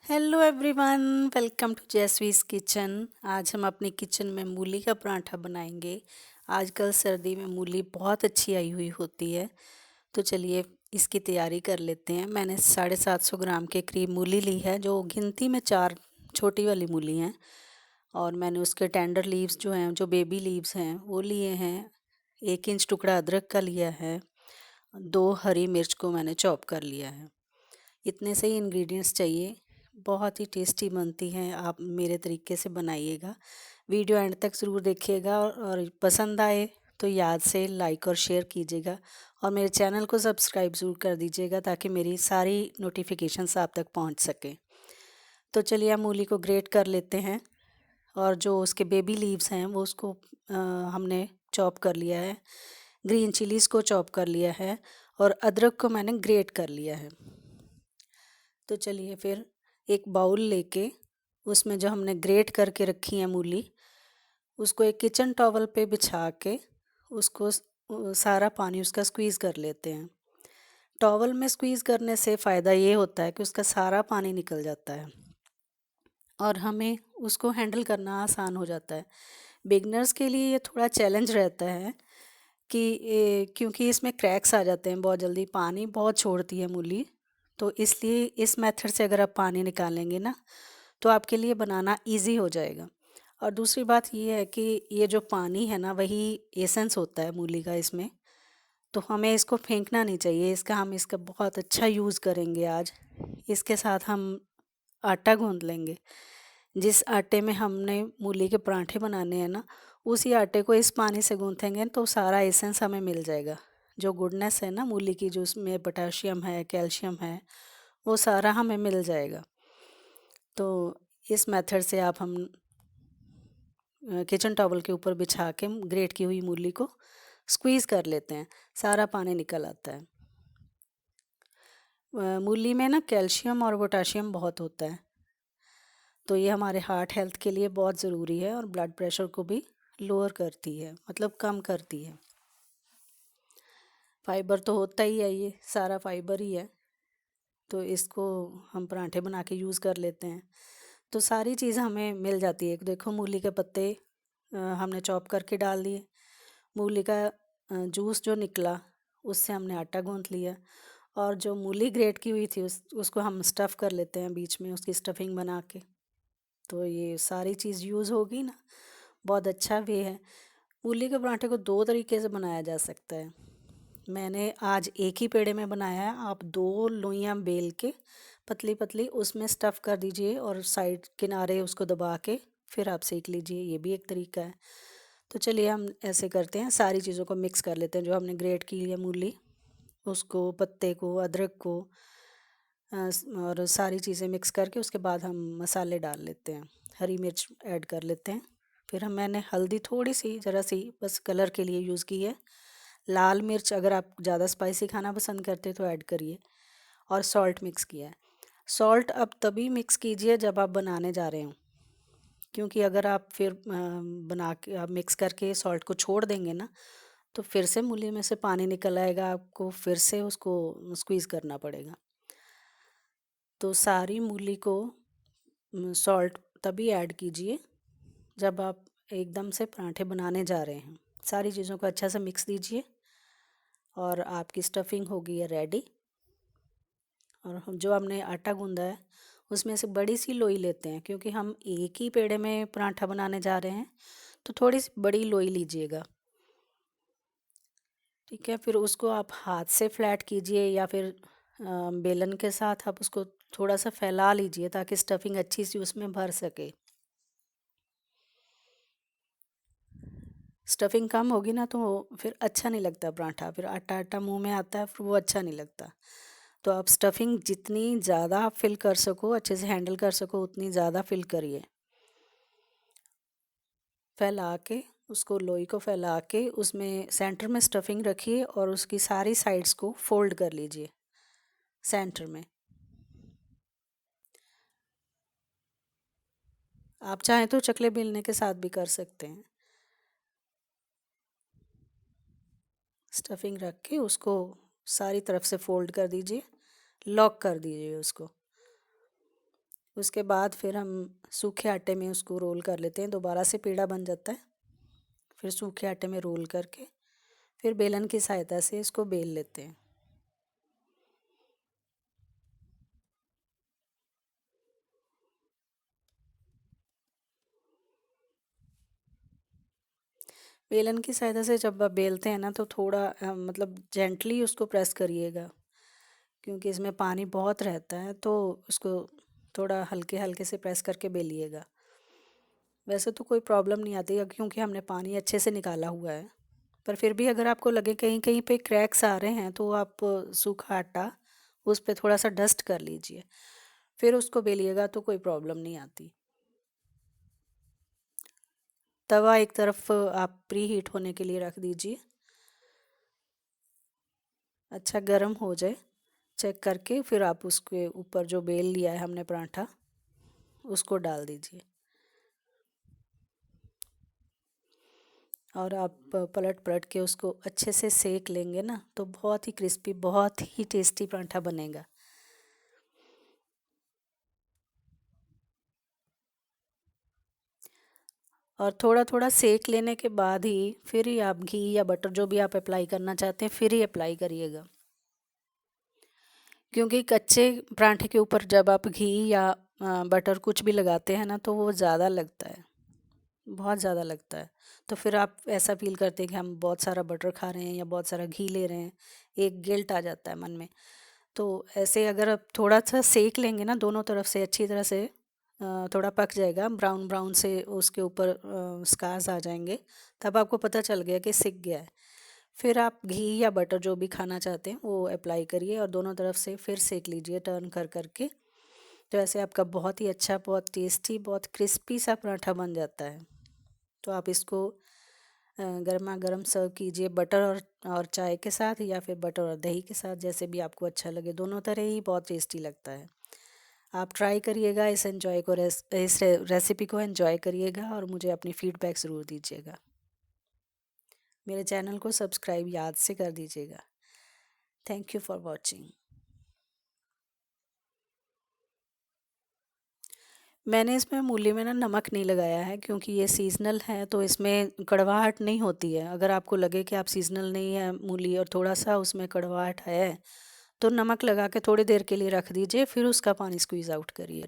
Hello everyone, welcome to Jasvi's kitchen. आज हम अपनी किचन में मूली का पराठा बनाएंगे। आजकल सर्दी में मूली बहुत अच्छी आई हुई होती है, तो चलिए इसकी तैयारी कर लेते हैं। मैंने 750 ग्राम के करीब मूली ली है, जो गिनती में 4 छोटी वाली मूली हैं। और मैंने उसके टेंडर लीव्स जो हैं, जो बेबी लीव्स हैं, वो लिए हैं। 1 इंच टुकड़ा अदरक का लिया है। 2 हरी मिर्च को मैंने चॉप कर लिया है। इतने से ही इंग्रेडिएंट्स चाहिए। बहुत ही टेस्टी बनती हैं, आप मेरे तरीके से बनाइएगा। वीडियो एंड तक ज़रूर देखिएगा, और पसंद आए तो याद से लाइक और शेयर कीजिएगा। और मेरे चैनल को सब्सक्राइब ज़रूर कर दीजिएगा, ताकि मेरी सारी नोटिफिकेशंस आप तक पहुंच सके। तो चलिए हम मूली को ग्रेट कर लेते हैं। और जो उसके बेबी लीव्स हैं वो उसको हमने चॉप कर लिया है। ग्रीन चिलीज़ को चॉप कर लिया है, और अदरक को मैंने ग्रेट कर लिया है। तो चलिए फिर एक बाउल लेके उसमें जो हमने ग्रेट करके रखी है मूली, उसको एक किचन टॉवल पे बिछा के उसको सारा पानी उसका स्क्वीज़ कर लेते हैं। टॉवल में स्क्वीज़ करने से फ़ायदा ये होता है कि उसका सारा पानी निकल जाता है, और हमें उसको हैंडल करना आसान हो जाता है। बिगनर्स के लिए ये थोड़ा चैलेंज रहता है कि क्योंकि इसमें क्रैक्स आ जाते हैं बहुत जल्दी, पानी बहुत छोड़ती है मूली। तो इसलिए इस मेथड से अगर आप पानी निकालेंगे ना, तो आपके लिए बनाना इजी हो जाएगा। और दूसरी बात ये है कि ये जो पानी है ना, वही एसेंस होता है मूली का इसमें। तो हमें इसको फेंकना नहीं चाहिए, हम इसका बहुत अच्छा यूज़ करेंगे आज। इसके साथ हम आटा गूंद लेंगे। जिस आटे में हमने मूली के पराठे बनाने हैं ना, उसी आटे को इस पानी से गूंथेंगे तो सारा एसेंस हमें मिल जाएगा। जो गुडनेस है ना मूली की, जो उसमें पोटाशियम है, कैल्शियम है, वो सारा हमें मिल जाएगा। तो इस मेथड से आप हम किचन टॉवल के ऊपर बिछा के ग्रेट की हुई मूली को स्क्वीज़ कर लेते हैं, सारा पानी निकल आता है। मूली में ना कैल्शियम और पोटाशियम बहुत होता है, तो ये हमारे हार्ट हेल्थ के लिए बहुत ज़रूरी है, और ब्लड प्रेशर को भी लोअर करती है, मतलब कम करती है। फाइबर तो होता ही है, ये सारा फाइबर ही है। तो इसको हम पराठे बना के यूज़ कर लेते हैं, तो सारी चीज़ हमें मिल जाती है। देखो मूली के पत्ते हमने चॉप करके डाल दिए। मूली का जूस जो निकला, उससे हमने आटा गूंथ लिया। और जो मूली ग्रेट की हुई थी उसको हम स्टफ़ कर लेते हैं बीच में, उसकी स्टफिंग बना के। तो ये सारी चीज़ यूज़ होगी ना, बहुत अच्छा वे है। मूली के पराठे को 2 तरीके से बनाया जा सकता है। मैंने आज एक ही पेड़े में बनाया है। आप 2 लोइयाँ बेल के पतली पतली उसमें स्टफ़ कर दीजिए, और साइड किनारे उसको दबा के फिर आप सेक लीजिए, ये भी एक तरीका है। तो चलिए हम ऐसे करते हैं, सारी चीज़ों को मिक्स कर लेते हैं। जो हमने ग्रेट की है मूली, उसको, पत्ते को, अदरक को, और सारी चीज़ें मिक्स करके उसके बाद हम मसाले डाल लेते हैं। हरी मिर्च ऐड कर लेते हैं। फिर मैंने हल्दी थोड़ी सी, ज़रा सी, बस कलर के लिए यूज़ की है। लाल मिर्च अगर आप ज़्यादा स्पाइसी खाना पसंद करते तो ऐड करिए। और सॉल्ट मिक्स किया है। सॉल्ट अब तभी मिक्स कीजिए जब आप बनाने जा रहे हो, क्योंकि अगर आप फिर बना के आप मिक्स करके सॉल्ट को छोड़ देंगे ना, तो फिर से मूली में से पानी निकल आएगा, आपको फिर से उसको स्क्वीज़ करना पड़ेगा। तो सारी मूली को सॉल्ट तभी ऐड कीजिए जब आप एकदम से पराठे बनाने जा रहे हैं। सारी चीज़ों को अच्छा से मिक्स दीजिए, और आपकी स्टफिंग हो गई है रेडी। और जो हमने आटा गूंदा है, उसमें से बड़ी सी लोई लेते हैं, क्योंकि हम एक ही पेड़े में पराठा बनाने जा रहे हैं, तो थोड़ी सी बड़ी लोई लीजिएगा। ठीक है, फिर उसको आप हाथ से फ्लैट कीजिए, या फिर बेलन के साथ आप उसको थोड़ा सा फैला लीजिए, ताकि स्टफिंग अच्छी सी उसमें भर सके। स्टफिंग कम होगी ना, तो फिर अच्छा नहीं लगता पराठा, फिर आटा आटा मुंह में आता है, फिर वो अच्छा नहीं लगता। तो आप स्टफिंग जितनी ज़्यादा आप फिल कर सको, अच्छे से हैंडल कर सको, उतनी ज़्यादा फिल करिए। फैला के उसको, लोई को फैला के उसमें सेंटर में स्टफिंग रखिए, और उसकी सारी साइड्स को फोल्ड कर लीजिए सेंटर में। आप चाहें तो चकले बेलने के साथ भी कर सकते हैं। स्टफिंग रख के उसको सारी तरफ से फोल्ड कर दीजिए, लॉक कर दीजिए उसको। उसके बाद फिर हम सूखे आटे में उसको रोल कर लेते हैं, दोबारा से पेड़ा बन जाता है। फिर सूखे आटे में रोल करके फिर बेलन की सहायता से इसको बेल लेते हैं। बेलन की सहायता से जब आप बेलते हैं ना तो थोड़ा मतलब जेंटली उसको प्रेस करिएगा, क्योंकि इसमें पानी बहुत रहता है, तो उसको थोड़ा हल्के हल्के से प्रेस करके बेलिएगा। वैसे तो कोई प्रॉब्लम नहीं आती है क्योंकि हमने पानी अच्छे से निकाला हुआ है, पर फिर भी अगर आपको लगे कहीं कहीं पे क्रैक्स आ रहे हैं तो आप सूखा आटा उस पे थोड़ा सा डस्ट कर लीजिए, फिर उसको बेलिएगा तो कोई प्रॉब्लम नहीं आती। तवा एक तरफ आप प्री हीट होने के लिए रख दीजिए, अच्छा गर्म हो जाए चेक करके फिर आप उसके ऊपर जो बेल लिया है हमने पराठा उसको डाल दीजिए, और आप पलट पलट के उसको अच्छे से सेक लेंगे ना तो बहुत ही क्रिस्पी, बहुत ही टेस्टी पराठा बनेगा। और थोड़ा थोड़ा सेक लेने के बाद ही फिर ही आप घी या बटर जो भी आप अप्लाई करना चाहते हैं फिर ही अप्लाई करिएगा, क्योंकि कच्चे पराठे के ऊपर जब आप घी या बटर कुछ भी लगाते हैं ना तो वो ज़्यादा लगता है, बहुत ज़्यादा लगता है। तो फिर आप ऐसा फ़ील करते हैं कि हम बहुत सारा बटर खा रहे हैं या बहुत सारा घी ले रहे हैं, एक गिल्ट आ जाता है मन में। तो ऐसे अगर आप थोड़ा सा सेक लेंगे ना दोनों तरफ से अच्छी तरह से, थोड़ा पक जाएगा, ब्राउन ब्राउन से उसके ऊपर स्कार्स आ जाएंगे, तब आपको पता चल गया कि सिक गया है। फिर आप घी या बटर जो भी खाना चाहते हैं वो अप्लाई करिए और दोनों तरफ से फिर सेक लीजिए टर्न कर करके। तो ऐसे आपका बहुत ही अच्छा, बहुत टेस्टी, बहुत क्रिस्पी सा पराठा बन जाता है। तो आप इसको गर्मा गर्म सर्व कीजिए बटर और चाय के साथ, या फिर बटर और दही के साथ, जैसे भी आपको अच्छा लगे, दोनों तरह ही बहुत टेस्टी लगता है। आप ट्राई करिएगा, इस रेसिपी को एंजॉय करिएगा और मुझे अपनी फीडबैक ज़रूर दीजिएगा। मेरे चैनल को सब्सक्राइब याद से कर दीजिएगा। Thank you for watching. मैंने इसमें मूली में ना नमक नहीं लगाया है क्योंकि ये सीज़नल है, तो इसमें कड़वाहट नहीं होती है। अगर आपको लगे कि आप सीज़नल नहीं है मूली और थोड़ा सा उसमें कड़वाहट है तो नमक लगा के थोड़ी देर के लिए रख दीजिए, फिर उसका पानी स्क्वीज़ आउट करिए।